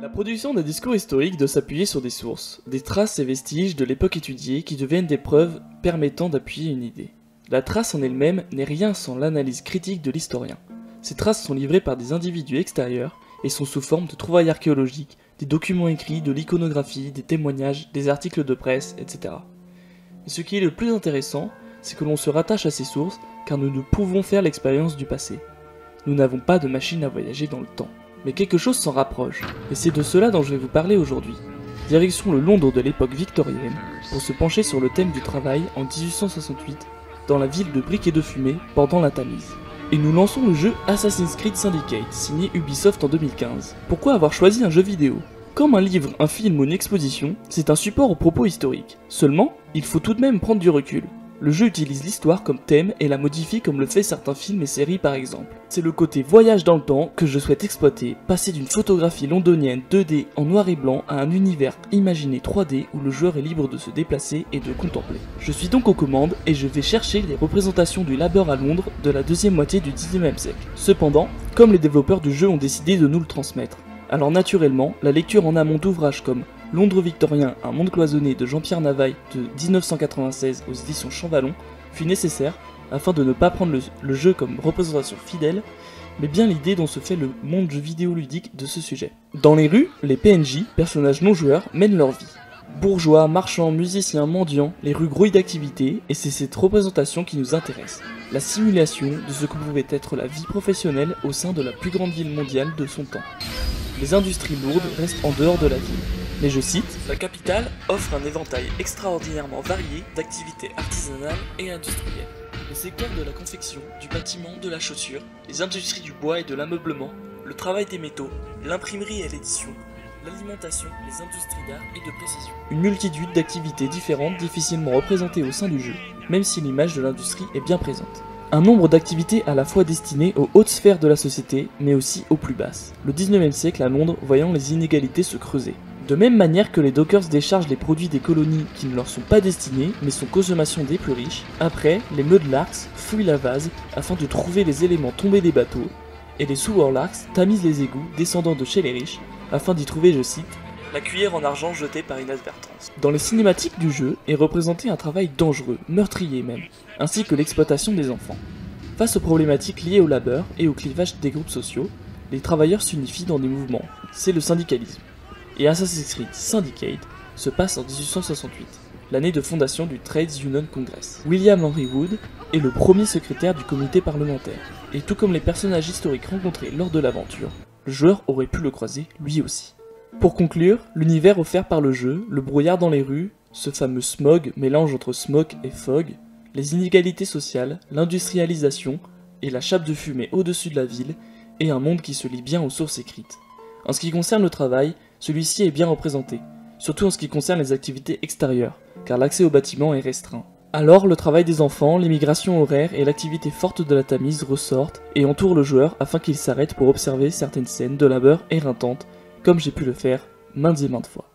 La production d'un discours historique doit s'appuyer sur des sources, des traces et vestiges de l'époque étudiée qui deviennent des preuves permettant d'appuyer une idée. La trace en elle-même n'est rien sans l'analyse critique de l'historien. Ces traces sont livrées par des individus extérieurs et sont sous forme de trouvailles archéologiques, des documents écrits, de l'iconographie, des témoignages, des articles de presse, etc. Et ce qui est le plus intéressant, c'est que l'on se rattache à ces sources car nous ne pouvons faire l'expérience du passé. Nous n'avons pas de machine à voyager dans le temps. Mais quelque chose s'en rapproche, et c'est de cela dont je vais vous parler aujourd'hui. Direction le Londres de l'époque victorienne, pour se pencher sur le thème du travail en 1868, dans la ville de Briques et de Fumée, bordant la Tamise. Et nous lançons le jeu Assassin's Creed Syndicate, signé Ubisoft en 2015. Pourquoi avoir choisi un jeu vidéo ? Comme un livre, un film ou une exposition, c'est un support aux propos historiques. Seulement, il faut tout de même prendre du recul. Le jeu utilise l'histoire comme thème et la modifie comme le fait certains films et séries par exemple. C'est le côté voyage dans le temps que je souhaite exploiter, passer d'une photographie londonienne 2D en noir et blanc à un univers imaginé 3D où le joueur est libre de se déplacer et de contempler. Je suis donc aux commandes et je vais chercher les représentations du Labour à Londres de la deuxième moitié du 19e siècle. Cependant, comme les développeurs du jeu ont décidé de nous le transmettre, alors naturellement, la lecture en amont d'ouvrages comme Londres victorien, un monde cloisonné de Jean-Pierre Navaille de 1996 aux éditions Champvallon fut nécessaire afin de ne pas prendre le jeu comme représentation fidèle, mais bien l'idée dont se fait le monde vidéoludique de ce sujet. Dans les rues, les PNJ, personnages non joueurs, mènent leur vie. Bourgeois, marchands, musiciens, mendiants, les rues grouillent d'activités et c'est cette représentation qui nous intéresse. La simulation de ce que pouvait être la vie professionnelle au sein de la plus grande ville mondiale de son temps. Les industries lourdes restent en dehors de la ville. Mais je cite, « La capitale offre un éventail extraordinairement varié d'activités artisanales et industrielles. Les secteurs de la confection, du bâtiment, de la chaussure, les industries du bois et de l'ameublement, le travail des métaux, l'imprimerie et l'édition, l'alimentation, les industries d'art et de précision. » Une multitude d'activités différentes difficilement représentées au sein du jeu, même si l'image de l'industrie est bien présente. Un nombre d'activités à la fois destinées aux hautes sphères de la société, mais aussi aux plus basses. Le 19e siècle à Londres voyant les inégalités se creuser. De même manière que les dockers déchargent les produits des colonies qui ne leur sont pas destinés, mais sont consommation des plus riches, après, les mudlarks fouillent la vase afin de trouver les éléments tombés des bateaux, et les sewerlarks tamisent les égouts descendant de chez les riches, afin d'y trouver, je cite, la cuillère en argent jetée par inadvertance. Dans les cinématiques du jeu est représenté un travail dangereux, meurtrier même, ainsi que l'exploitation des enfants. Face aux problématiques liées au labeur et au clivage des groupes sociaux, les travailleurs s'unifient dans des mouvements, c'est le syndicalisme. Et Assassin's Creed Syndicate se passe en 1868, l'année de fondation du Trades Union Congress. William Henry Wood est le premier secrétaire du comité parlementaire, et tout comme les personnages historiques rencontrés lors de l'aventure, le joueur aurait pu le croiser lui aussi. Pour conclure, l'univers offert par le jeu, le brouillard dans les rues, ce fameux smog, mélange entre smoke et fog, les inégalités sociales, l'industrialisation et la chape de fumée au-dessus de la ville, et un monde qui se lie bien aux sources écrites. En ce qui concerne le travail, celui-ci est bien représenté, surtout en ce qui concerne les activités extérieures, car l'accès au bâtiment est restreint. Alors le travail des enfants, l'immigration horaire et l'activité forte de la Tamise ressortent et entourent le joueur afin qu'il s'arrête pour observer certaines scènes de labeur éreintantes, comme j'ai pu le faire maintes et maintes fois.